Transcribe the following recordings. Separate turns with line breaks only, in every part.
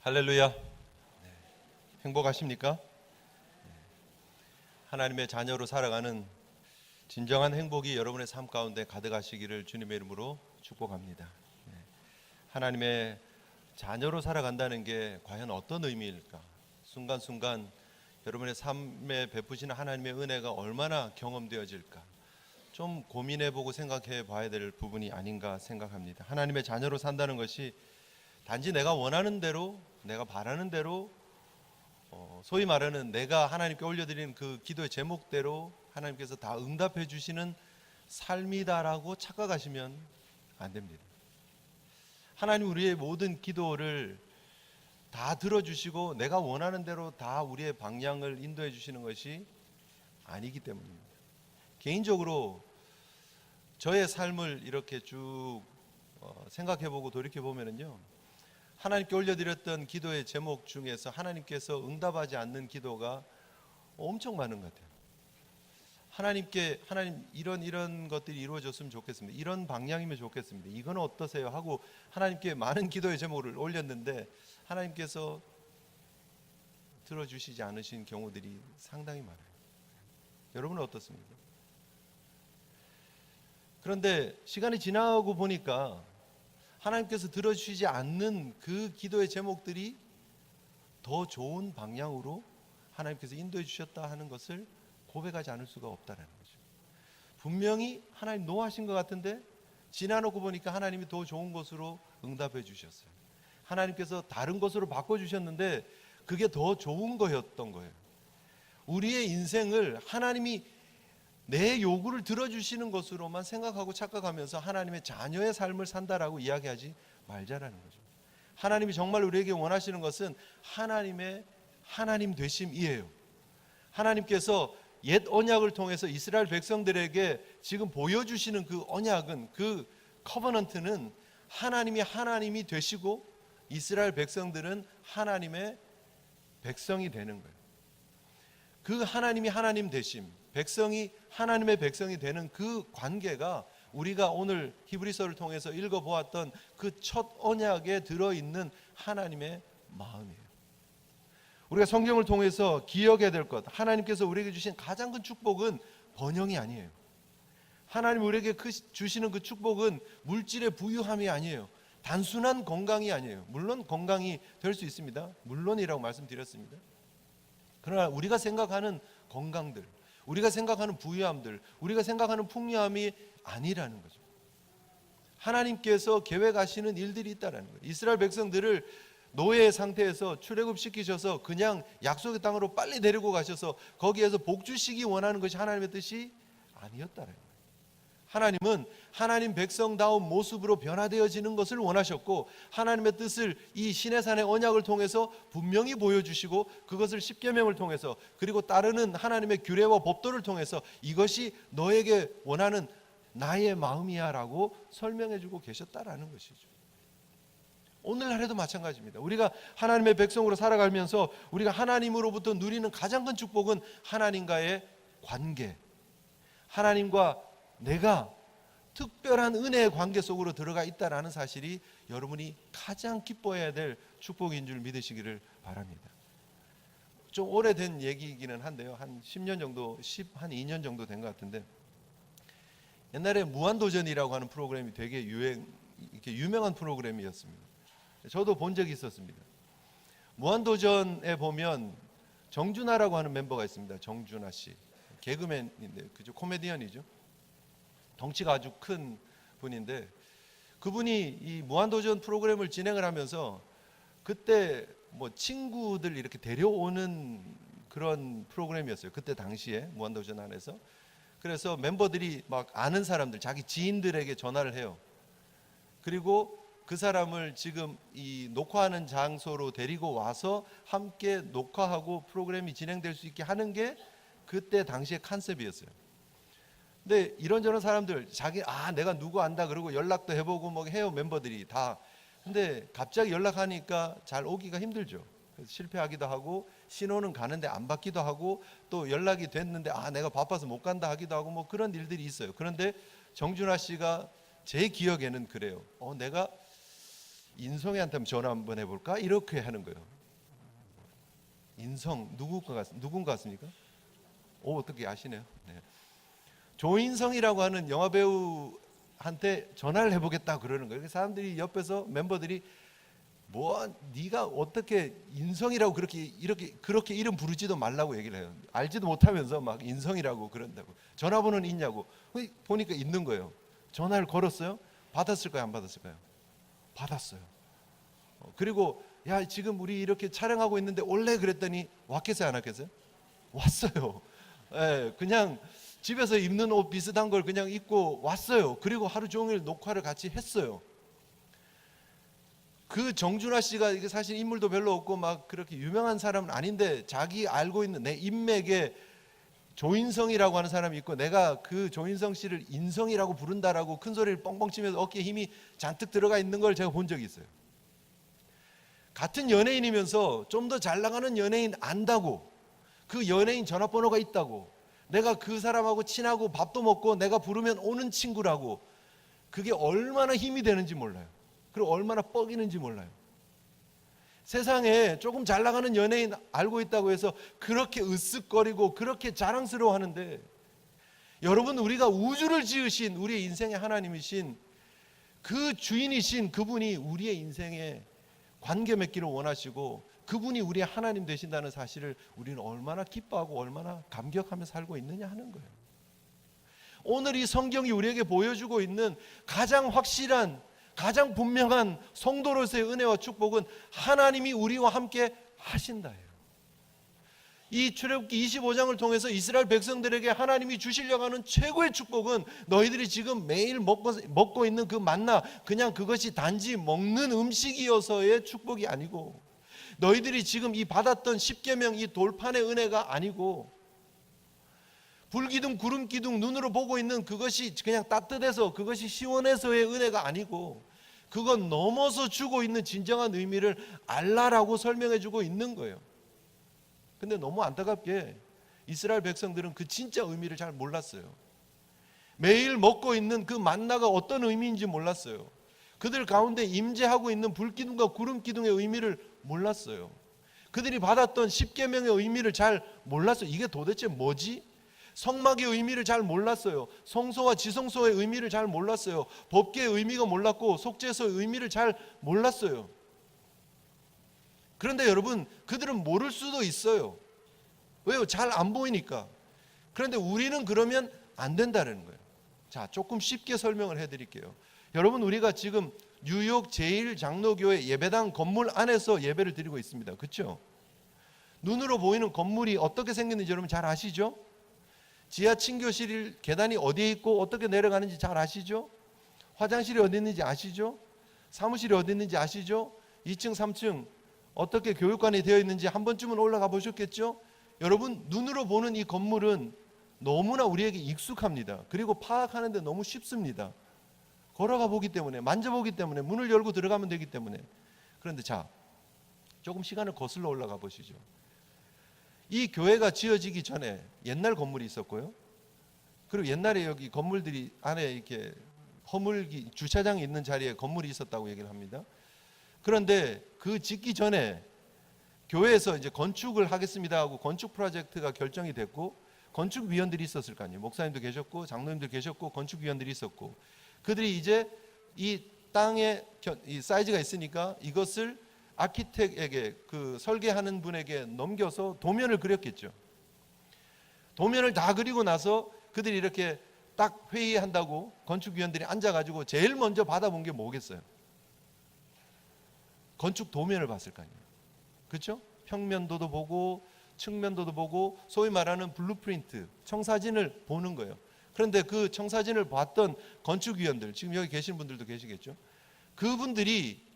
할렐루야. 행복하십니까? 하나님의 자녀로 살아가는 진정한 행복이 여러분의 삶 가운데 가득하시기를 주님의 이름으로 축복합니다. 하나님의 자녀로 살아간다는 게 과연 어떤 의미일까? 순간순간 여러분의 삶에 베푸시는 하나님의 은혜가 얼마나 경험되어질까? 좀 고민해보고 생각해 봐야 될 부분이 아닌가 생각합니다. 하나님의 자녀로 산다는 것이 단지 내가 원하는 대로, 내가 바라는 대로, 소위 말하는 내가 하나님께 올려드리는 그 기도의 제목대로 하나님께서 다 응답해 주시는 삶이다라고 착각하시면 안 됩니다. 하나님 우리의 모든 기도를 다 들어주시고 내가 원하는 대로 다 우리의 방향을 인도해 주시는 것이 아니기 때문입니다. 개인적으로 저의 삶을 이렇게 쭉 생각해보고 돌이켜보면요, 하나님께 올려드렸던 기도의 제목 중에서 하나님께서 응답하지 않는 기도가 엄청 많은 것 같아요. 하나님 이런 것들이 이루어졌으면 좋겠습니다. 이런 방향이면 좋겠습니다. 이건 어떠세요? 하고 하나님께 많은 기도의 제목을 올렸는데 하나님께서 들어주시지 않으신 경우들이 상당히 많아요. 여러분은 어떻습니까? 그런데 시간이 지나고 보니까 하나님께서 들어주시지 않는 그 기도의 제목들이 더 좋은 방향으로 하나님께서 인도해 주셨다 하는 것을 고백하지 않을 수가 없다는 거죠. 분명히 하나님 노하신 것 같은데 지나놓고 보니까 하나님이 더 좋은 것으로 응답해 주셨어요. 하나님께서 다른 것으로 바꿔주셨는데 그게 더 좋은 거였던 거예요. 우리의 인생을 하나님이 내 요구를 들어주시는 것으로만 생각하고 착각하면서 하나님의 자녀의 삶을 산다라고 이야기하지 말자라는 거죠. 하나님이 정말 우리에게 원하시는 것은 하나님의 하나님 되심이에요. 하나님께서 옛 언약을 통해서 이스라엘 백성들에게 지금 보여주시는 그 언약은, 그 커버넌트는 하나님이 되시고 이스라엘 백성들은 하나님의 백성이 되는 거예요. 그 하나님이 하나님 되심, 백성이 하나님의 백성이 되는 그 관계가 우리가 오늘 히브리서를 통해서 읽어보았던 그 첫 언약에 들어있는 하나님의 마음이에요. 우리가 성경을 통해서 기억해야 될 것, 하나님께서 우리에게 주신 가장 큰 축복은 번영이 아니에요. 하나님 우리에게 주시는 그 축복은 물질의 부유함이 아니에요. 단순한 건강이 아니에요. 물론 건강이 될 수 있습니다. 물론이라고 말씀드렸습니다. 그러나 우리가 생각하는 건강들, 우리가 생각하는 부유함들, 우리가 생각하는 풍요함이 아니라는 거죠. 하나님께서 계획하시는 일들이 있다는 거예요. 이스라엘 백성들을 노예 상태에서 출애굽시키셔서 그냥 약속의 땅으로 빨리 데리고 가셔서 거기에서 복 주시기 원하는 것이 하나님의 뜻이 아니었다는 거예요. 하나님은 하나님 백성다운 모습으로 변화되어지는 것을 원하셨고 하나님의 뜻을 이 시내산의 언약을 통해서 분명히 보여주시고 그것을 십계명을 통해서 그리고 따르는 하나님의 규례와 법도를 통해서 이것이 너에게 원하는 나의 마음이야 라고 설명해주고 계셨다라는 것이죠. 오늘날에도 마찬가지입니다. 우리가 하나님의 백성으로 살아가면서 우리가 하나님으로부터 누리는 가장 큰 축복은 하나님과의 관계, 하나님과 내가 특별한 은혜의 관계 속으로 들어가 있다는 사실이 여러분이 가장 기뻐해야 될 축복인 줄 믿으시기를 바랍니다. 좀 오래된 얘기이기는 한데요, 한 10년 정도, 한 2년 정도 된 것 같은데, 옛날에 무한도전이라고 하는 프로그램이 되게 이렇게 유명한 프로그램이었습니다. 저도 본 적이 있었습니다. 무한도전에 보면 정준하라고 하는 멤버가 있습니다. 정준하 씨, 개그맨인데, 그죠? 코미디언이죠. 덩치가 아주 큰 분인데 그분이 이 무한도전 프로그램을 진행을 하면서 그때 뭐 친구들 이렇게 데려오는 그런 프로그램이었어요. 그때 당시에 무한도전 안에서. 그래서 멤버들이 막 아는 사람들, 자기 지인들에게 전화를 해요. 그리고 그 사람을 지금 이 녹화하는 장소로 데리고 와서 함께 녹화하고 프로그램이 진행될 수 있게 하는 게 그때 당시의 컨셉이었어요. 근데 이런저런 사람들 내가 누구 안다 그러고 연락도 해보고 뭐 해요, 멤버들이 다. 근데 갑자기 연락하니까 잘 오기가 힘들죠. 그래서 실패하기도 하고 신호는 가는데 안 받기도 하고 또 연락이 됐는데 내가 바빠서 못 간다 하기도 하고 뭐 그런 일들이 있어요. 그런데 정준하 씨가 제 기억에는 그래요. 내가 인성이한테 한번 전화 한번 해볼까? 이렇게 하는 거예요. 인성 누군 같습니까? 어떻게 아시네요. 네. 조인성이라고 하는 영화 배우한테 전화를 해보겠다 그러는 거예요. 사람들이 옆에서 멤버들이 뭐 네가 어떻게 인성이라고 그렇게 이름 부르지도 말라고 얘기를 해요. 알지도 못하면서 막 인성이라고 그런다고. 전화번호는 있냐고. 보니까 있는 거예요. 전화를 걸었어요. 받았을까요? 안 받았을까요? 받았어요. 그리고 야 지금 우리 이렇게 촬영하고 있는데 올래 그랬더니 왔겠어요? 안 왔겠어요? 왔어요. 예, 그냥 집에서 입는 옷 비슷한 걸 그냥 입고 왔어요. 그리고 하루 종일 녹화를 같이 했어요. 그 정준하 씨가 이게 사실 인물도 별로 없고 막 그렇게 유명한 사람은 아닌데 자기 알고 있는 내 인맥에 조인성이라고 하는 사람이 있고 내가 그 조인성 씨를 인성이라고 부른다라고 큰 소리를 뻥뻥 치면서 어깨에 힘이 잔뜩 들어가 있는 걸 제가 본 적이 있어요. 같은 연예인이면서 좀 더 잘 나가는 연예인 안다고, 그 연예인 전화번호가 있다고, 내가 그 사람하고 친하고 밥도 먹고 내가 부르면 오는 친구라고, 그게 얼마나 힘이 되는지 몰라요. 그리고 얼마나 뻐기는지 몰라요. 세상에 조금 잘 나가는 연예인 알고 있다고 해서 그렇게 으쓱거리고 그렇게 자랑스러워 하는데, 여러분 우리가 우주를 지으신 우리의 인생의 하나님이신 그 주인이신 그분이 우리의 인생에 관계 맺기를 원하시고 그분이 우리의 하나님 되신다는 사실을 우리는 얼마나 기뻐하고 얼마나 감격하며 살고 있느냐 하는 거예요. 오늘 이 성경이 우리에게 보여주고 있는 가장 확실한, 가장 분명한 성도로서의 은혜와 축복은 하나님이 우리와 함께 하신다예요. 이 출애굽기 25장을 통해서 이스라엘 백성들에게 하나님이 주시려고 하는 최고의 축복은 너희들이 지금 매일 먹고 있는 그 만나, 그냥 그것이 단지 먹는 음식이어서의 축복이 아니고, 너희들이 지금 이 받았던 십계명 이 돌판의 은혜가 아니고, 불기둥 구름기둥 눈으로 보고 있는 그것이 그냥 따뜻해서 그것이 시원해서의 은혜가 아니고, 그건 넘어서 주고 있는 진정한 의미를 알라라고 설명해 주고 있는 거예요. 근데 너무 안타깝게 이스라엘 백성들은 그 진짜 의미를 잘 몰랐어요. 매일 먹고 있는 그 만나가 어떤 의미인지 몰랐어요. 그들 가운데 임재하고 있는 불기둥과 구름기둥의 의미를 몰랐어요. 그들이 받았던 십계명의 의미를 잘 몰랐어요. 이게 도대체 뭐지? 성막의 의미를 잘 몰랐어요. 성소와 지성소의 의미를 잘 몰랐어요. 법계의 의미가 몰랐고 속죄소의 의미를 잘 몰랐어요. 그런데 여러분, 그들은 모를 수도 있어요. 왜요? 잘 안 보이니까. 그런데 우리는 그러면 안 된다는 거예요. 자, 조금 쉽게 설명을 해드릴게요. 여러분, 우리가 지금 뉴욕 제1장로교회 예배당 건물 안에서 예배를 드리고 있습니다. 그렇죠? 눈으로 보이는 건물이 어떻게 생겼는지 여러분 잘 아시죠? 지하 친교실 계단이 어디에 있고 어떻게 내려가는지 잘 아시죠? 화장실이 어디 있는지 아시죠? 사무실이 어디 있는지 아시죠? 2층, 3층 어떻게 교육관이 되어 있는지 한 번쯤은 올라가 보셨겠죠? 여러분, 눈으로 보는 이 건물은 너무나 우리에게 익숙합니다. 그리고 파악하는데 너무 쉽습니다. 걸어가 보기 때문에, 만져보기 때문에, 문을 열고 들어가면 되기 때문에. 그런데 자, 조금 시간을 거슬러 올라가 보시죠. 이 교회가 지어지기 전에 옛날 건물이 있었고요. 그리고 옛날에 여기 건물들이 안에 이렇게 허물기, 주차장이 있는 자리에 건물이 있었다고 얘기를 합니다. 그런데 그 짓기 전에 교회에서 이제 건축을 하겠습니다 하고 건축 프로젝트가 결정이 됐고, 건축위원들이 있었을 거 아니에요. 목사님도 계셨고 장로님도 계셨고 건축위원들이 있었고, 그들이 이제 이 땅에 이 사이즈가 있으니까 이것을 아키텍에게, 그 설계하는 분에게 넘겨서 도면을 그렸겠죠. 도면을 다 그리고 나서 그들이 이렇게 딱 회의한다고 건축위원들이 앉아가지고 제일 먼저 받아본 게 뭐겠어요? 건축 도면을 봤을 거 아니에요. 그렇죠? 평면도도 보고 측면도도 보고 소위 말하는 블루프린트, 청사진을 보는 거예요. 그런데 그 청사진을 봤던 건축위원들, 지금 여기 계신 분들도 계시겠죠? 그분들이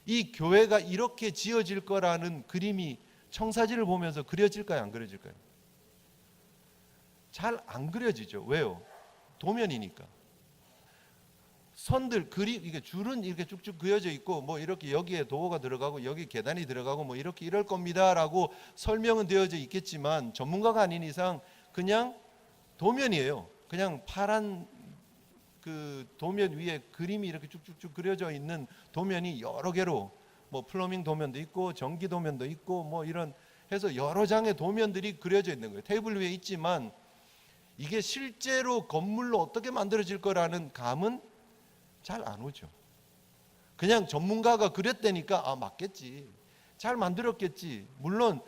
이 교회가 이렇게 지어질 거라는 그림이 청사진을 보면서 그려질까요? 안 그려질까요? 잘 안 그려지죠. 왜요? 도면이니까. 선들, 이게 줄은 이렇게 쭉쭉 그려져 있고, 뭐 이렇게 여기에 도어가 들어가고 여기 계단이 들어가고 뭐 이렇게 이럴 겁니다라고 설명은 되어져 있겠지만, 전문가가 아닌 이상 그냥 도면이에요. 그냥 파란 그 도면 위에 그림이 이렇게 쭉쭉쭉 그려져 있는 도면이 여러 개로 뭐 플러밍 도면도 있고 전기 도면도 있고 뭐 이런 해서 여러 장의 도면들이 그려져 있는 거예요. 테이블 위에 있지만 이게 실제로 건물로 어떻게 만들어질 거라는 감은 잘 안 오죠. 그냥 전문가가 그렸다니까 아 맞겠지. 잘 만들었겠지. 물론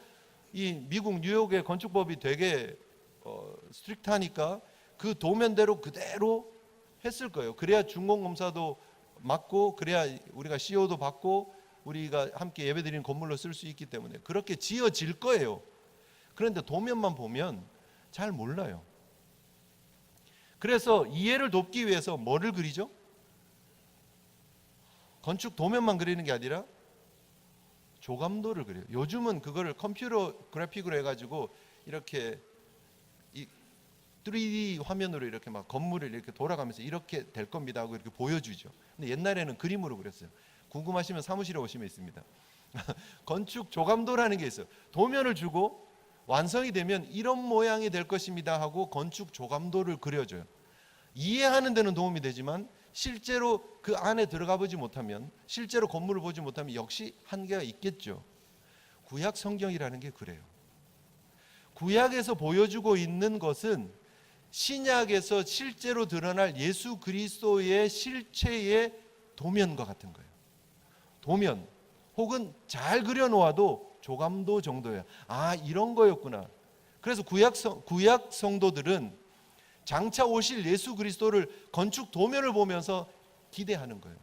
이 미국 뉴욕의 건축법이 되게 스트릭트하니까 그 도면대로 그대로 했을 거예요. 그래야 준공검사도 맞고 그래야 우리가 CO도 받고 우리가 함께 예배드리는 건물로 쓸 수 있기 때문에 그렇게 지어질 거예요. 그런데 도면만 보면 잘 몰라요. 그래서 이해를 돕기 위해서 뭐를 그리죠? 건축 도면만 그리는 게 아니라 조감도를 그려요. 요즘은 그거를 컴퓨터 그래픽으로 해가지고 이렇게 이 3D 화면으로 이렇게 막 건물을 이렇게 돌아가면서 이렇게 될 겁니다 하고 이렇게 보여주죠. 근데 옛날에는 그림으로 그렸어요. 궁금하시면 사무실에 오시면 있습니다. 건축 조감도라는 게 있어요. 도면을 주고 완성이 되면 이런 모양이 될 것입니다 하고 건축 조감도를 그려줘요. 이해하는 데는 도움이 되지만 실제로 그 안에 들어가 보지 못하면 실제로 건물을 보지 못하면 역시 한계가 있겠죠. 구약 성경이라는 게 그래요. 구약에서 보여주고 있는 것은 신약에서 실제로 드러날 예수 그리스도의 실체의 도면과 같은 거예요. 도면 혹은 잘 그려놓아도 조감도 정도예요. 아 이런 거였구나. 그래서 구약 성도들은 장차 오실 예수 그리스도를 건축 도면을 보면서 기대하는 거예요.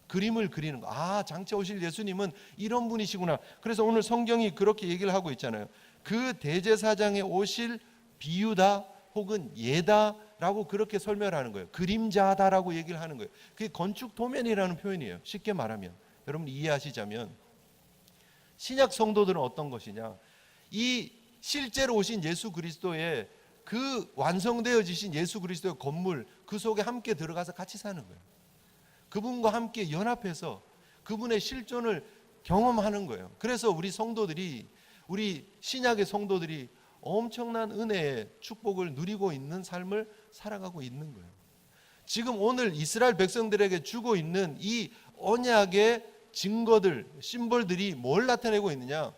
그림을 그리는 거. 아 장차 오실 예수님은 이런 분이시구나. 그래서 오늘 성경이 그렇게 얘기를 하고 있잖아요. 그 대제사장에 오실 비유다 혹은 예다라고 그렇게 설명을 하는 거예요. 그림자다라고 얘기를 하는 거예요. 그게 건축 도면이라는 표현이에요. 쉽게 말하면 여러분 이해하시자면 신약 성도들은 어떤 것이냐, 이 실제로 오신 예수 그리스도의 그 완성되어지신 예수 그리스도의 건물 그 속에 함께 들어가서 같이 사는 거예요. 그분과 함께 연합해서 그분의 실존을 경험하는 거예요. 그래서 우리 성도들이, 우리 신약의 성도들이 엄청난 은혜의 축복을 누리고 있는 삶을 살아가고 있는 거예요. 지금 오늘 이스라엘 백성들에게 주고 있는 이 언약의 증거들, 심볼들이 뭘 나타내고 있느냐?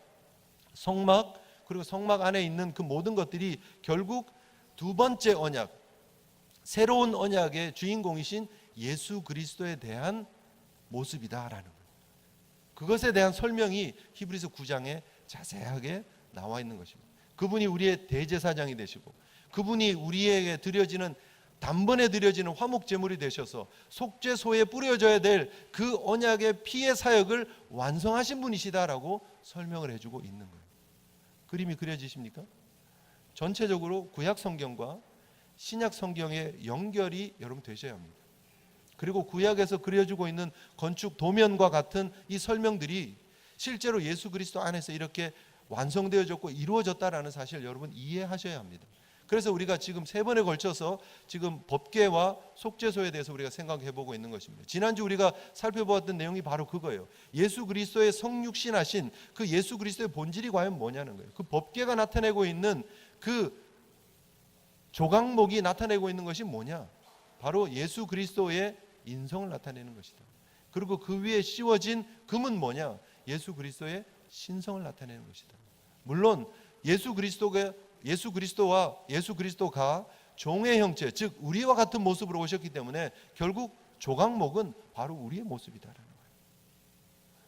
성막, 그리고 성막 안에 있는 그 모든 것들이 결국 두 번째 언약, 새로운 언약의 주인공이신 예수 그리스도에 대한 모습이다라는 거예요. 그것에 대한 설명이 히브리서 9장에 자세하게 나와 있는 것입니다. 그분이 우리의 대제사장이 되시고 그분이 우리에게 드려지는 단번에 드려지는 화목 제물이 되셔서 속죄소에 뿌려져야 될 그 언약의 피의 사역을 완성하신 분이시다라고 설명을 해주고 있는 거예요. 그림이 그려지십니까? 전체적으로 구약 성경과 신약 성경의 연결이 여러분 되셔야 합니다. 그리고 구약에서 그려주고 있는 건축 도면과 같은 이 설명들이 실제로 예수 그리스도 안에서 이렇게 완성되어졌고 이루어졌다라는 사실을 여러분 이해하셔야 합니다. 그래서 우리가 지금 3번에 걸쳐서 지금 법궤와 속죄소에 대해서 우리가 생각해 보고 있는 것입니다. 지난주 우리가 살펴보았던 내용이 바로 그거예요. 예수 그리스도의 성육신하신 그 예수 그리스도의 본질이 과연 뭐냐는 거예요. 그 법궤가 나타내고 있는 그 조각목이 나타내고 있는 것이 뭐냐? 바로 예수 그리스도의 인성을 나타내는 것이다. 그리고 그 위에 씌워진 금은 뭐냐? 예수 그리스도의 신성을 나타내는 것이다. 물론 예수 그리스도가 종의 형체, 즉 우리와 같은 모습으로 오셨기 때문에 결국 조각목은 바로 우리의 모습이다라는 거예요.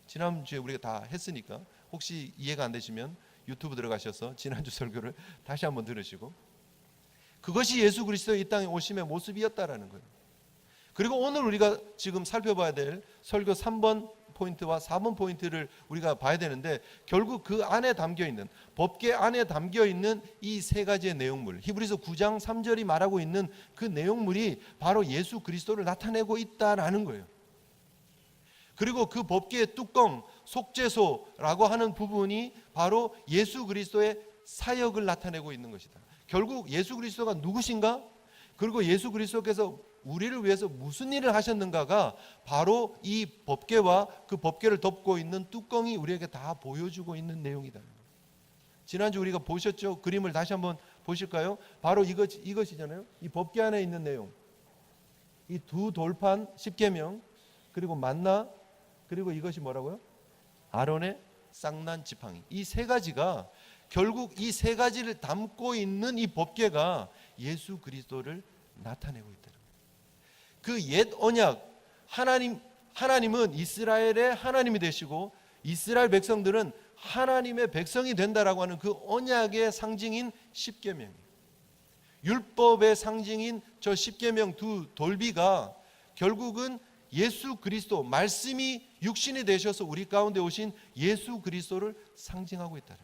지난주에 우리가 다 했으니까 혹시 이해가 안 되시면 유튜브 들어가셔서 지난주 설교를 다시 한번 들으시고, 그것이 예수 그리스도의 이 땅에 오심의 모습이었다라는 거예요. 그리고 오늘 우리가 지금 살펴봐야 될 설교 3번 포인트와 4번 포인트를 우리가 봐야 되는데, 결국 그 안에 담겨있는, 법궤 안에 담겨있는 이 3가지의 내용물, 히브리서 9장 3절이 말하고 있는 그 내용물이 바로 예수 그리스도를 나타내고 있다라는 거예요. 그리고 그 법궤의 뚜껑, 속죄소라고 하는 부분이 바로 예수 그리스도의 사역을 나타내고 있는 것이다. 결국 예수 그리스도가 누구신가? 그리고 예수 그리스도께서 우리를 위해서 무슨 일을 하셨는가가 바로 이 법궤와 그 법궤를 덮고 있는 뚜껑이 우리에게 다 보여주고 있는 내용이다. 지난주 우리가 보셨죠? 그림을 다시 한번 보실까요? 바로 이것이잖아요. 이 법궤 안에 있는 내용. 이 두 돌판 십계명, 그리고 만나, 그리고 이것이 뭐라고요? 아론의 쌍난 지팡이. 이 세 가지가 결국 이 세 가지를 담고 있는 이 법궤가 예수 그리스도를 나타내고 있다. 그 옛 언약, 하나님은 이스라엘의 하나님이 되시고 이스라엘 백성들은 하나님의 백성이 된다라고 하는 그 언약의 상징인 십계명이에요. 율법의 상징인 저 십계명 두 돌비가 결국은 예수 그리스도, 말씀이 육신이 되셔서 우리 가운데 오신 예수 그리스도를 상징하고 있다.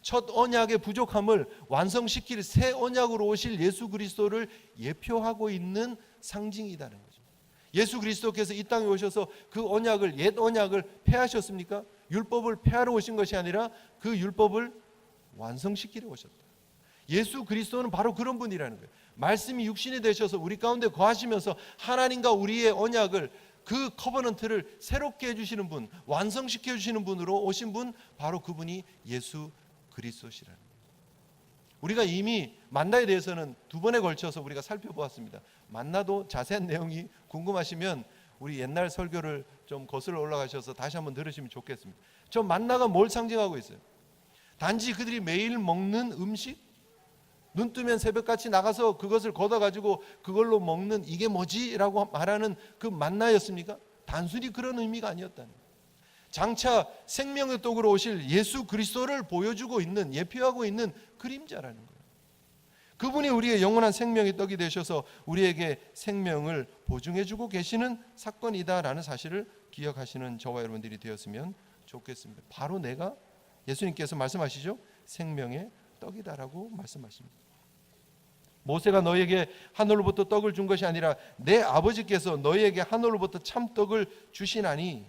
첫 언약의 부족함을 완성시킬 새 언약으로 오실 예수 그리스도를 예표하고 있는 상징이라는 거죠. 예수 그리스도께서 이 땅에 오셔서 그 언약을, 옛 언약을 폐하셨습니까? 율법을 폐하러 오신 것이 아니라 그 율법을 완성시키러 오셨다. 예수 그리스도는 바로 그런 분이라는 거예요. 말씀이 육신이 되셔서 우리 가운데 거하시면서 하나님과 우리의 언약을, 그 커버넌트를 새롭게 해주시는 분, 완성시켜 주시는 분으로 오신 분, 바로 그분이 예수 그리스도시라는 거예요. 우리가 이미 만나에 대해서는 두 번에 걸쳐서 우리가 살펴보았습니다. 만나도 자세한 내용이 궁금하시면 우리 옛날 설교를 좀 거슬러 올라가셔서 다시 한번 들으시면 좋겠습니다. 저 만나가 뭘 상징하고 있어요? 단지 그들이 매일 먹는 음식? 눈 뜨면 새벽같이 나가서 그것을 걷어가지고 그걸로 먹는, 이게 뭐지? 라고 말하는 그 만나였습니까? 단순히 그런 의미가 아니었다는 거예요. 장차 생명의 떡으로 오실 예수 그리스도를 보여주고 있는, 예표하고 있는 그림자라는 거예요. 그분이 우리의 영원한 생명의 떡이 되셔서 우리에게 생명을 보증해주고 계시는 사건이다라는 사실을 기억하시는 저와 여러분들이 되었으면 좋겠습니다. 바로 내가, 예수님께서 말씀하시죠, 생명의 떡이다라고 말씀하십니다. 모세가 너에게 하늘로부터 떡을 준 것이 아니라 내 아버지께서 너에게 하늘로부터 참떡을 주시나니.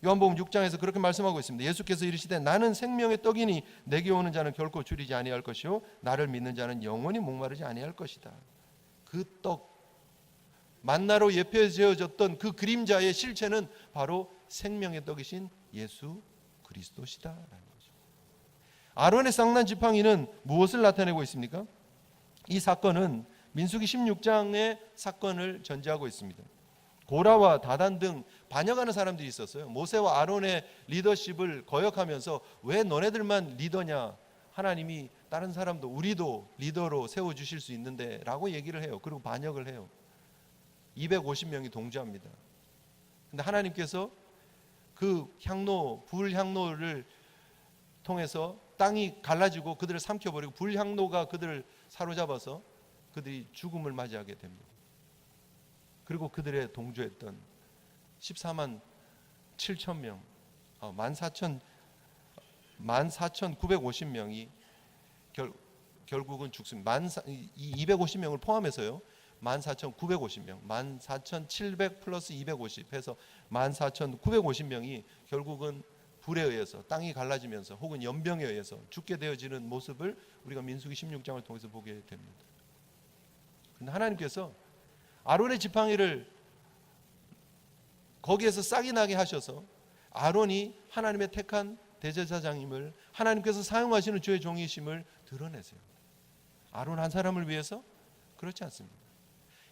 요한복음 6장에서 그렇게 말씀하고 있습니다. 예수께서 이르시되 나는 생명의 떡이니 내게 오는 자는 결코 줄이지 아니할 것이요 나를 믿는 자는 영원히 목마르지 아니할 것이다. 그 떡, 만나로 예표지어졌던 그 그림자의 실체는 바로 생명의 떡이신 예수 그리스도시다라는 거죠. 아론의 쌍난 지팡이는 무엇을 나타내고 있습니까? 이 사건은 민수기 16장의 사건을 전제하고 있습니다. 고라와 다단 등 반역하는 사람들이 있었어요. 모세와 아론의 리더십을 거역하면서 왜 너네들만 리더냐, 하나님이 다른 사람도, 우리도 리더로 세워주실 수 있는데 라고 얘기를 해요. 그리고 반역을 해요. 250명이 동조합니다. 근데 하나님께서 그 향로, 불향로를 통해서 땅이 갈라지고 그들을 삼켜버리고 불향로가 그들을 사로잡아서 그들이 죽음을 맞이하게 됩니다. 그리고 그들의 동조했던 14만 7천 명, 14,950명이 결국은 죽습니다. 이 250명을 포함해서요. 14,950명, 14,700 플러스 250 해서 14,950명이 결국은 불에 의해서, 땅이 갈라지면서 혹은 연병에 의해서 죽게 되어지는 모습을 우리가 민수기 16장을 통해서 보게 됩니다. 근데 하나님께서 아론의 지팡이를 거기에서 싹이 나게 하셔서 아론이 하나님의 택한 대제사장임을, 하나님께서 사용하시는 주의 종이심을 드러내세요. 아론 한 사람을 위해서? 그렇지 않습니다.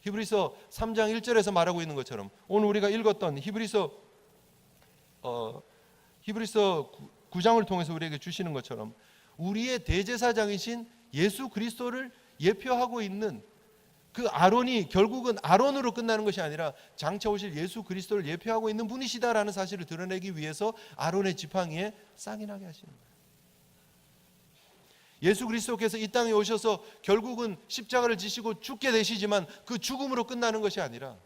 히브리서 3장 1절에서 말하고 있는 것처럼 오늘 우리가 읽었던 히브리서 9장을 통해서 우리에게 주시는 것처럼 우리의 대제사장이신 예수 그리스도를 예표하고 있는 그 아론이 결국은 아론으로 끝나는 것이 아니라 장차 오실 예수 그리스도를 예표하고 있는 분이시다라는 사실을 드러내기 위해서 아론의 지팡이에 싹이 나게 하시는 거예요. 예수 그리스도께서 이 땅에 오셔서 결국은 십자가를 지시고 죽게 되시지만 그 죽음으로 끝나는 것이 아니라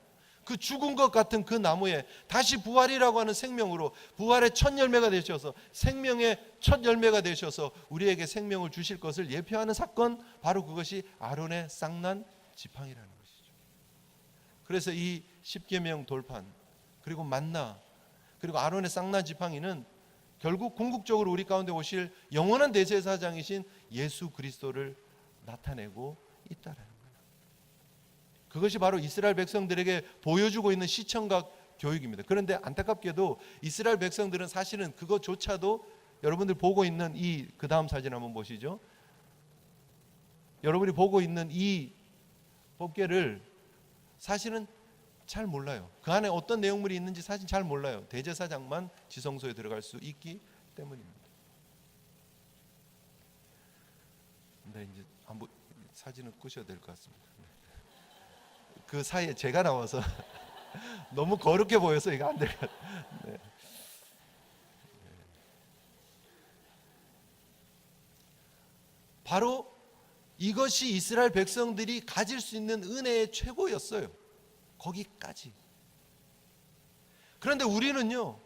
그 죽은 것 같은 그 나무에 다시 부활이라고 하는 생명으로 부활의 첫 열매가 되셔서 생명의 첫 열매가 되셔서 우리에게 생명을 주실 것을 예표하는 사건, 바로 그것이 아론의 쌍난 지팡이라는 것이죠. 그래서 이 십계명 돌판, 그리고 만나, 그리고 아론의 쌍난 지팡이는 결국 궁극적으로 우리 가운데 오실 영원한 대제사장이신 예수 그리스도를 나타내고 있다라는 거예요. 그것이 바로 이스라엘 백성들에게 보여주고 있는 시청각 교육입니다. 그런데 안타깝게도 이스라엘 백성들은 사실은 그것조차도, 여러분들 보고 있는 그 다음 사진 한번 보시죠. 여러분이 보고 있는 이 법궤를 사실은 잘 몰라요. 그 안에 어떤 내용물이 있는지 사실 잘 몰라요. 대제사장만 지성소에 들어갈 수 있기 때문입니다. 네, 이제 한번 사진을 끄셔야 될 것 같습니다. 그 사이에 제가 나와서 너무 거룩해 보여서 이거 안 될 것 같아요. 네. 바로 이것이 이스라엘 백성들이 가질 수 있는 은혜의 최고였어요. 거기까지. 그런데 우리는요,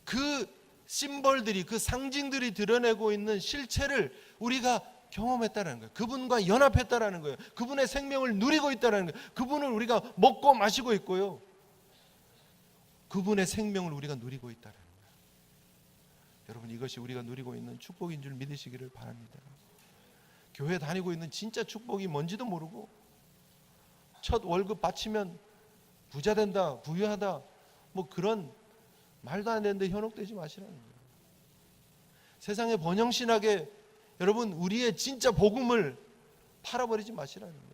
그 심벌들이, 그 상징들이 드러내고 있는 실체를 우리가 경험했다는 거예요. 그분과 연합했다는 거예요. 그분의 생명을 누리고 있다는 거예요. 그분을 우리가 먹고 마시고 있고요. 그분의 생명을 우리가 누리고 있다는 거예요. 여러분, 이것이 우리가 누리고 있는 축복인 줄 믿으시기를 바랍니다. 교회 다니고 있는 진짜 축복이 뭔지도 모르고 첫 월급 받치면 부자 된다, 부유하다, 뭐 그런 말도 안 되는데 현혹되지 마시라는 거예요. 세상에 번영신하게 여러분 우리의 진짜 복음을 팔아버리지 마시라는 거예요.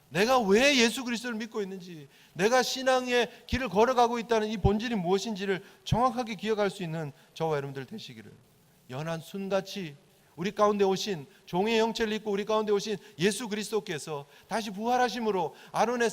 내가 왜 예수 그리스도를 믿고 있는지, 내가 신앙의 길을 걸어가고 있다는 이 본질이 무엇인지를 정확하게 기억할 수 있는 저와 여러분들 되시기를, 연한 순같이 우리 가운데 오신, 종의 형체를 입고 우리 가운데 오신 예수 그리스도께서 다시 부활하심으로 아론의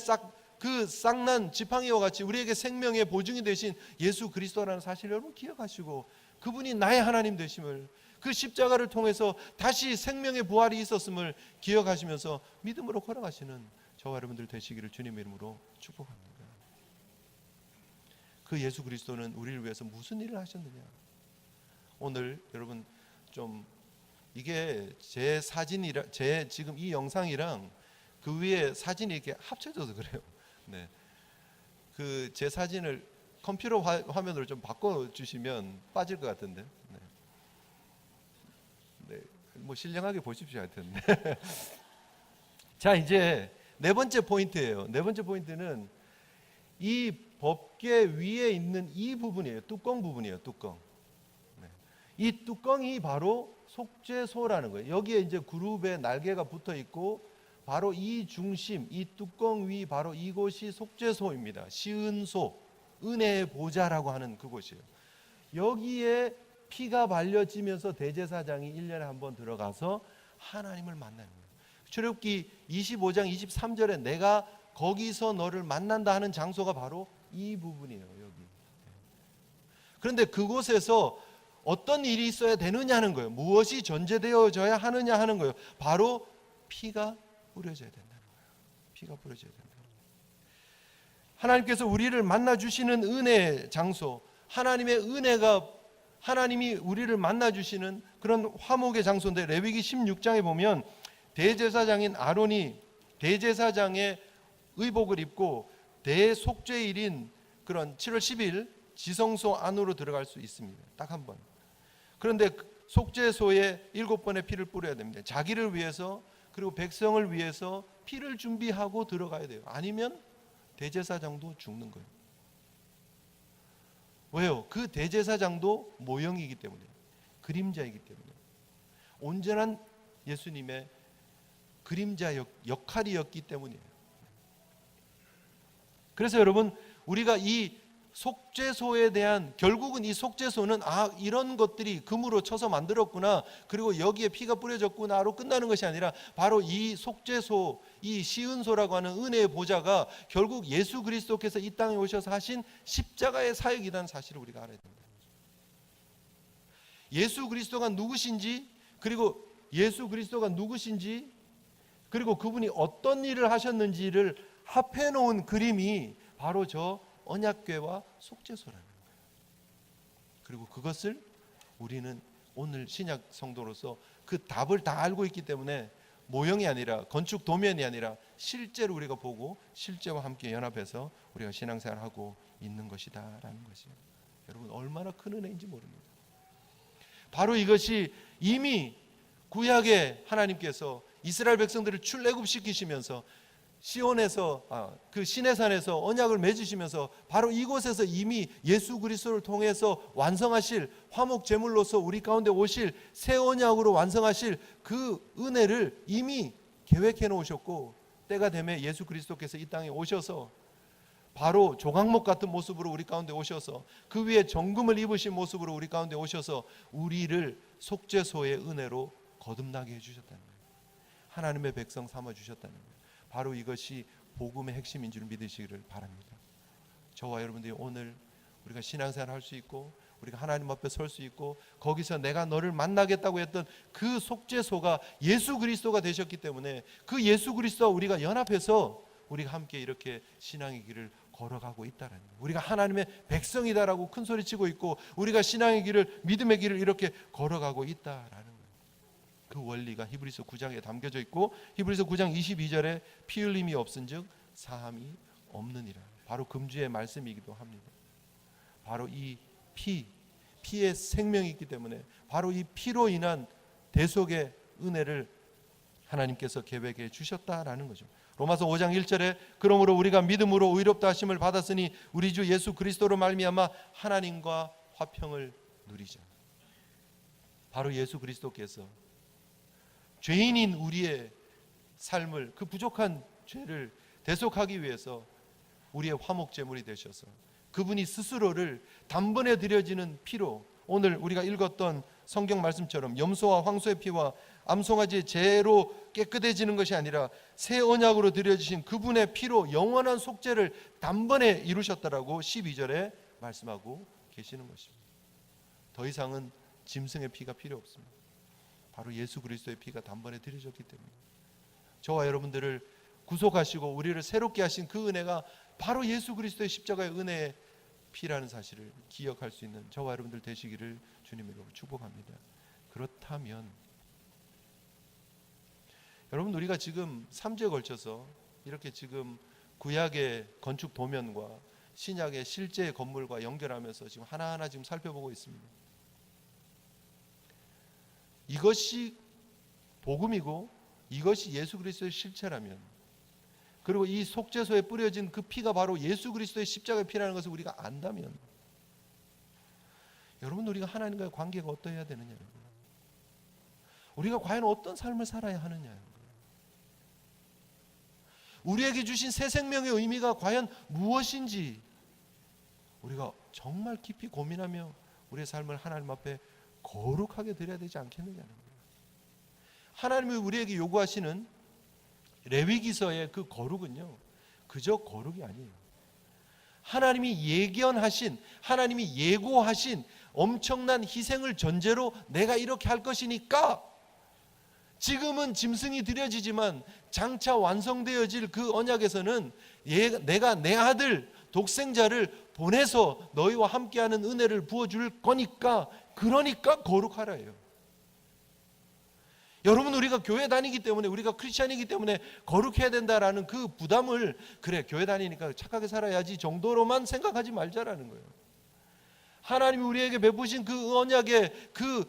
그 쌍난 지팡이와 같이 우리에게 생명의 보증이 되신 예수 그리스도라는 사실을 여러분 기억하시고, 그분이 나의 하나님 되심을, 그 십자가를 통해서 다시 생명의 부활이 있었음을 기억하시면서 믿음으로 걸어가시는 저와 여러분들 되시기를 주님의 이름으로 축복합니다. 그 예수 그리스도는 우리를 위해서 무슨 일을 하셨느냐? 오늘 여러분 좀, 이게 제 사진이랑 제 지금 이 영상이랑 그 위에 사진이 이렇게 합쳐져서 그래요. 네, 그 제 사진을 컴퓨터 화면으로 좀 바꿔 주시면 빠질 것 같은데. 네, 네, 뭐 신령하게 보십시오, 하여튼. 자, 이제 네 번째 포인트예요. 네 번째 포인트는 이 법궤 위에 있는 이 부분이에요. 뚜껑 부분이에요. 뚜껑. 네. 이 뚜껑이 바로 속죄소라는 거예요. 여기에 이제 그룹의 날개가 붙어 있고, 바로 이 중심, 이 뚜껑 위, 바로 이곳이 속죄소입니다. 시은소, 은혜의 보좌라고 하는 그곳이에요. 여기에 피가 발려지면서 대제사장이 1년에 한 번 들어가서 하나님을 만나는 거예요. 출애굽기 25장 23절에 내가 거기서 너를 만난다 하는 장소가 바로 이 부분이에요. 여기. 그런데 그곳에서 어떤 일이 있어야 되느냐 는 거예요. 무엇이 전제되어져야 하느냐 하는 거예요. 바로 피가 뿌려져야 된다는 거예요. 피가 뿌려져야 된다는 거예요. 하나님께서 우리를 만나 주시는 은혜의 장소, 하나님의 은혜가, 하나님이 우리를 만나 주시는 그런 화목의 장소인데, 레위기 16장에 보면 대제사장인 아론이 대제사장의 의복을 입고 대속죄일인 그런 7월 10일 지성소 안으로 들어갈 수 있습니다. 딱 한 번. 그런데 속죄소에 7번의 피를 뿌려야 됩니다. 자기를 위해서, 그리고 백성을 위해서 피를 준비하고 들어가야 돼요. 아니면 대제사장도 죽는 거예요. 왜요? 그 대제사장도 모형이기 때문에, 그림자이기 때문에, 온전한 예수님의 그림자 역할이었기 때문이에요. 그래서 여러분, 우리가 이 속죄소에 대한, 결국은 이 속죄소는 이런 것들이 금으로 쳐서 만들었구나, 그리고 여기에 피가 뿌려졌구나로 끝나는 것이 아니라, 바로 이 속죄소, 이 시은소라고 하는 은혜의 보좌가 결국 예수 그리스도께서 이 땅에 오셔서 하신 십자가의 사역이라는 사실을 우리가 알아야 됩니다. 예수 그리스도가 누구신지, 그리고 예수 그리스도가 누구신지, 그리고 그분이 어떤 일을 하셨는지를 합해 놓은 그림이 바로 저 언약궤와 속죄소라는 거예요. 그리고 그것을 우리는 오늘 신약 성도로서 그 답을 다 알고 있기 때문에, 모형이 아니라, 건축 도면이 아니라 실제로 우리가 보고 실제와 함께 연합해서 우리가 신앙생활하고 있는 것이다라는 것이에요. 여러분, 얼마나 큰 은혜인지 모릅니다. 바로 이것이 이미 구약에 하나님께서 이스라엘 백성들을 출애굽시키시면서 시온에서, 그 시내산에서 언약을 맺으시면서 바로 이곳에서 이미 예수 그리스도를 통해서 완성하실, 화목 제물로서 우리 가운데 오실 새 언약으로 완성하실 그 은혜를 이미 계획해 놓으셨고 때가 되면 예수 그리스도께서 이 땅에 오셔서 바로 조각목 같은 모습으로 우리 가운데 오셔서 그 위에 정금을 입으신 모습으로 우리 가운데 오셔서 우리를 속죄소의 은혜로 거듭나게 해주셨다는 거예요. 하나님의 백성 삼아주셨다는 거예요. 바로 이것이 복음의 핵심인 줄 믿으시기를 바랍니다. 저와 여러분들이 오늘 우리가 신앙생활을 할 수 있고 우리가 하나님 앞에 설 수 있고 거기서 내가 너를 만나겠다고 했던 그 속죄소가 예수 그리스도가 되셨기 때문에 그 예수 그리스도와 우리가 연합해서 우리가 함께 이렇게 신앙의 길을 걸어가고 있다는 거예요. 우리가 하나님의 백성이다라고 큰 소리 치고 있고 우리가 신앙의 길을 믿음의 길을 이렇게 걸어가고 있다라는 거예요. 그 원리가 히브리서 9장에 담겨져 있고 히브리서 9장 22절에 피 흘림이 없은즉 사함이 없느니라. 바로 금주의 말씀이기도 합니다. 바로 이 피의 생명이 있기 때문에 바로 이 피로 인한 대속의 은혜를 하나님께서 계획해 주셨다라는 거죠. 로마서 5장 1절에 그러므로 우리가 믿음으로 의롭다 하심을 받았으니 우리 주 예수 그리스도로 말미암아 하나님과 화평을 누리자. 바로 예수 그리스도께서 죄인인 우리의 삶을 그 부족한 죄를 대속하기 위해서 우리의 화목제물이 되셔서 그분이 스스로를 단번에 드려지는 피로 오늘 우리가 읽었던 성경 말씀처럼 염소와 황소의 피와 암송아지의 죄로 깨끗해지는 것이 아니라 새 언약으로 드려주신 그분의 피로 영원한 속죄를 단번에 이루셨다라고 12절에 말씀하고 계시는 것입니다. 더 이상은 짐승의 피가 필요 없습니다. 바로 예수 그리스도의 피가 단번에 드려졌기 때문에 저와 여러분들을 구속하시고 우리를 새롭게 하신 그 은혜가 바로 예수 그리스도의 십자가의 은혜의 피라는 사실을 기억할 수 있는 저와 여러분들 되시기를 주님으로 축복합니다. 그렇다면 여러분 우리가 지금 3주에 걸쳐서 이렇게 지금 구약의 건축 도면과 신약의 실제 건물과 연결하면서 지금 하나하나 지금 살펴보고 있습니다. 이것이 복음이고 이것이 예수 그리스도의 실체라면 그리고 이 속죄소에 뿌려진 그 피가 바로 예수 그리스도의 십자가의 피라는 것을 우리가 안다면 여러분 우리가 하나님과의 관계가 어떠해야 되느냐는 거예요. 우리가 과연 어떤 삶을 살아야 하느냐는 거예요. 우리에게 주신 새 생명의 의미가 과연 무엇인지 우리가 정말 깊이 고민하며 우리의 삶을 하나님 앞에 거룩하게 드려야 되지 않겠느냐는 거예요. 하나님이 우리에게 요구하시는 레위기서의 그 거룩은요 그저 거룩이 아니에요. 하나님이 예견하신 하나님이 예고하신 엄청난 희생을 전제로 내가 이렇게 할 것이니까 지금은 짐승이 드려지지만 장차 완성되어질 그 언약에서는 내가 내 아들 독생자를 보내서 너희와 함께하는 은혜를 부어줄 거니까 그러니까 거룩하라예요. 여러분 우리가 교회 다니기 때문에 우리가 크리스찬이기 때문에 거룩해야 된다라는 그 부담을 그래 교회 다니니까 착하게 살아야지 정도로만 생각하지 말자라는 거예요. 하나님이 우리에게 베푸신 그 언약의 그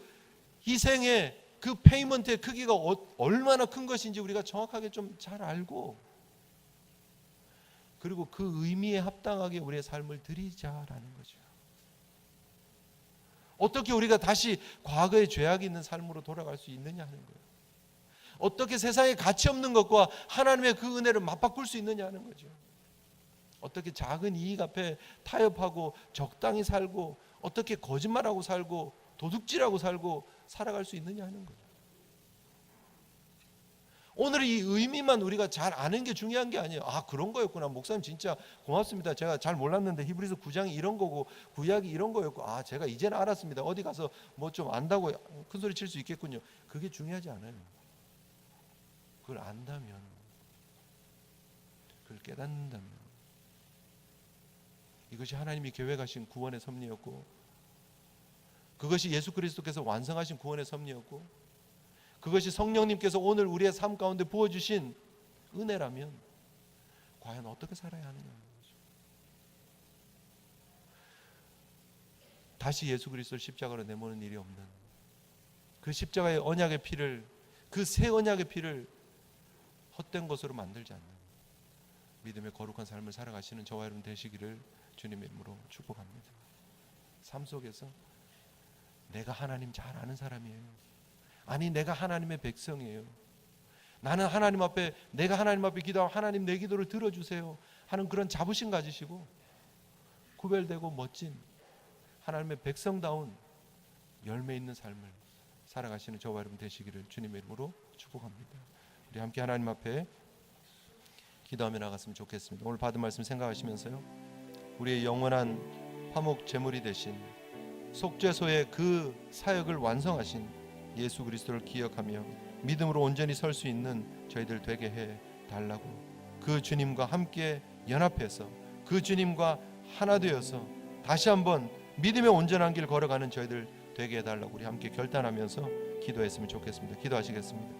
희생의 그 페이먼트의 크기가 얼마나 큰 것인지 우리가 정확하게 좀 잘 알고 그리고 그 의미에 합당하게 우리의 삶을 드리자라는 거죠. 어떻게 우리가 다시 과거의 죄악이 있는 삶으로 돌아갈 수 있느냐 하는 거예요. 어떻게 세상에 가치 없는 것과 하나님의 그 은혜를 맞바꿀 수 있느냐 하는 거죠. 어떻게 작은 이익 앞에 타협하고 적당히 살고 어떻게 거짓말하고 살고 도둑질하고 살고 살아갈 수 있느냐 하는 거예요. 오늘 이 의미만 우리가 잘 아는 게 중요한 게 아니에요. 아 그런 거였구나. 목사님 진짜 고맙습니다. 제가 잘 몰랐는데 히브리서 9장이 이런 거고 구약이 이런 거였고 아 제가 이제는 알았습니다. 어디 가서 뭐 좀 안다고 큰 소리 칠 수 있겠군요. 그게 중요하지 않아요. 그걸 안다면 그걸 깨닫는다면 이것이 하나님이 계획하신 구원의 섭리였고 그것이 예수 그리스도께서 완성하신 구원의 섭리였고 그것이 성령님께서 오늘 우리의 삶 가운데 부어주신 은혜라면 과연 어떻게 살아야 하느냐 거죠. 다시 예수 그리스도를 십자가로 내모는 일이 없는 그 십자가의 언약의 피를 그 새 언약의 피를 헛된 것으로 만들지 않는 믿음의 거룩한 삶을 살아가시는 저와 여러분 되시기를 주님의 이름으로 축복합니다. 삶 속에서 내가 하나님 잘 아는 사람이에요. 아니 내가 하나님의 백성이에요. 나는 하나님 앞에, 내가 하나님 앞에 기도하면 하나님 내 기도를 들어주세요 하는 그런 자부심 가지시고 구별되고 멋진 하나님의 백성다운 열매 있는 삶을 살아가시는 저와 여러분 되시기를 주님의 이름으로 축복합니다. 우리 함께 하나님 앞에 기도하며 나갔으면 좋겠습니다. 오늘 받은 말씀 생각하시면서요, 우리의 영원한 화목 제물이 되신 속죄소의 그 사역을 완성하신 예수 그리스도를 기억하며 믿음으로 온전히 설 수 있는 저희들 되게 해 달라고, 그 주님과 함께 연합해서 그 주님과 하나 되어서 다시 한번 믿음의 온전한 길 걸어가는 저희들 되게 해달라고 우리 함께 결단하면서 기도했으면 좋겠습니다. 기도하시겠습니다.